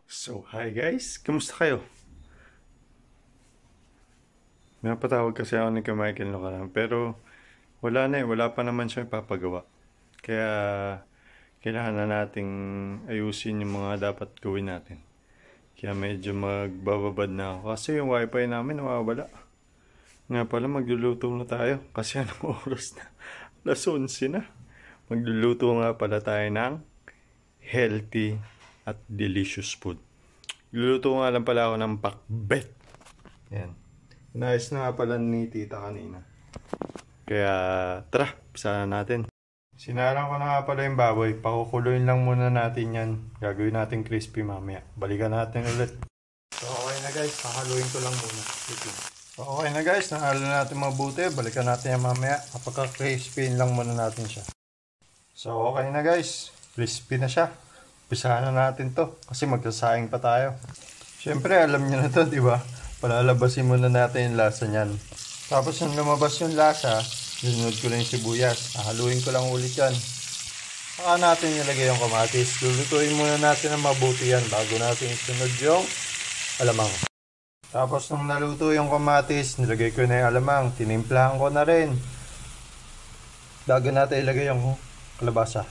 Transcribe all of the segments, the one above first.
So, hi guys! Kamusta kayo? May napatawag kasi ako ni Michael Locaran, pero wala na eh. Wala pa naman siya ipapagawa. Kaya, kailangan na nating ayusin yung mga dapat gawin natin. Kaya medyo magbababad na ako. Kasi yung wifi namin nawawala. Nga pala, magluluto na tayo. Kasi anong oras na? Alas 11 na. Magluluto nga pala tayo ng healthy at delicious food. Luluto nga lang pala ako ng pakbet. Yan. Inayos na nga pala ni tita kanina. Kaya tara, pisahan natin. Sinarang ko na nga pala yung baboy. Pakukuloyin lang muna natin yan. Gagawin natin crispy mamaya. Balikan natin ulit. So okay na guys, pakaluin ko lang muna. So okay na guys, nahalo natin mabuti. Balikan natin yan mamaya. Kapag crispy lang muna natin siya. So okay na guys, crispy na siya. Pisahan na natin to kasi magsasaing pa tayo. Siyempre alam niyo na to, di ba? Palalabasin muna natin yung lasa niyan. Tapos nung lumabas yung lasa, sinunod ko lang yung sibuyas. Haluin ko lang ulit yan. Saka natin ilagay yung kamatis. Lulutuin muna natin ng mabuti yan bago natin isunod yung alamang. Tapos nung naluto yung kamatis, nilagay ko na yung alamang. Tinimplahan ko na rin. Bago natin ilagay yung kalabasa.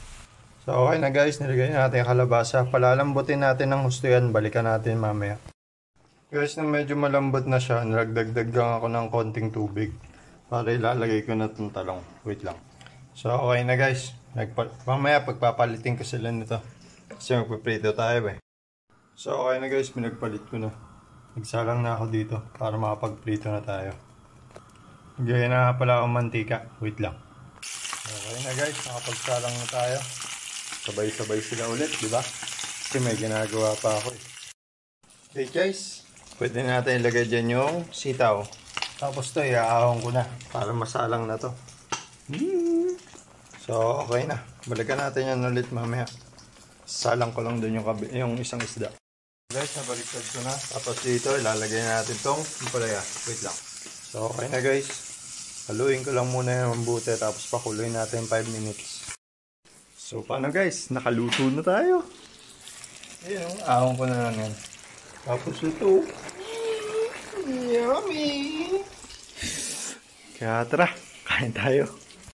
So okay na guys, nilagay natin yung kalabasa. Palalambutin natin ng gusto yan. Balikan natin mamaya. Guys, na medyo malambot na siya, nagdagdag lang ako ng konting tubig. Para ilalagay ko na itong talong. Wait lang. So okay na guys. Mamaya pagpapalitin ko sila nito. Kasi magpiprito tayo eh. So okay na guys, pinagpalit ko na. Nagsalang na ako dito para makapagprito na tayo. Gaya na pala akong mantika. Wait lang. Okay na guys, nakapagsalang na tayo. Sabay-sabay sila ulit, di ba? Kasi may ginagawa pa ako eh. Okay guys, pwede natin ilagay dyan yung sitaw. Tapos to, iaahon ko na para masalang na to. So, okay na. Balikan natin yan ulit mamaya. Salang ko lang dun yung isang isda. Guys, nabaliktad ko na. Tapos dito, ilalagay natin tong palaya. Wait lang. So, okay na guys. Haluin ko lang muna yung mabuti. Tapos pakuloyin natin 5 minutes. So, paano guys? Nakaluto na tayo. Ayun, ahon ko na lang yan. Tapos ito. Yummy! Kaya tara, kain tayo.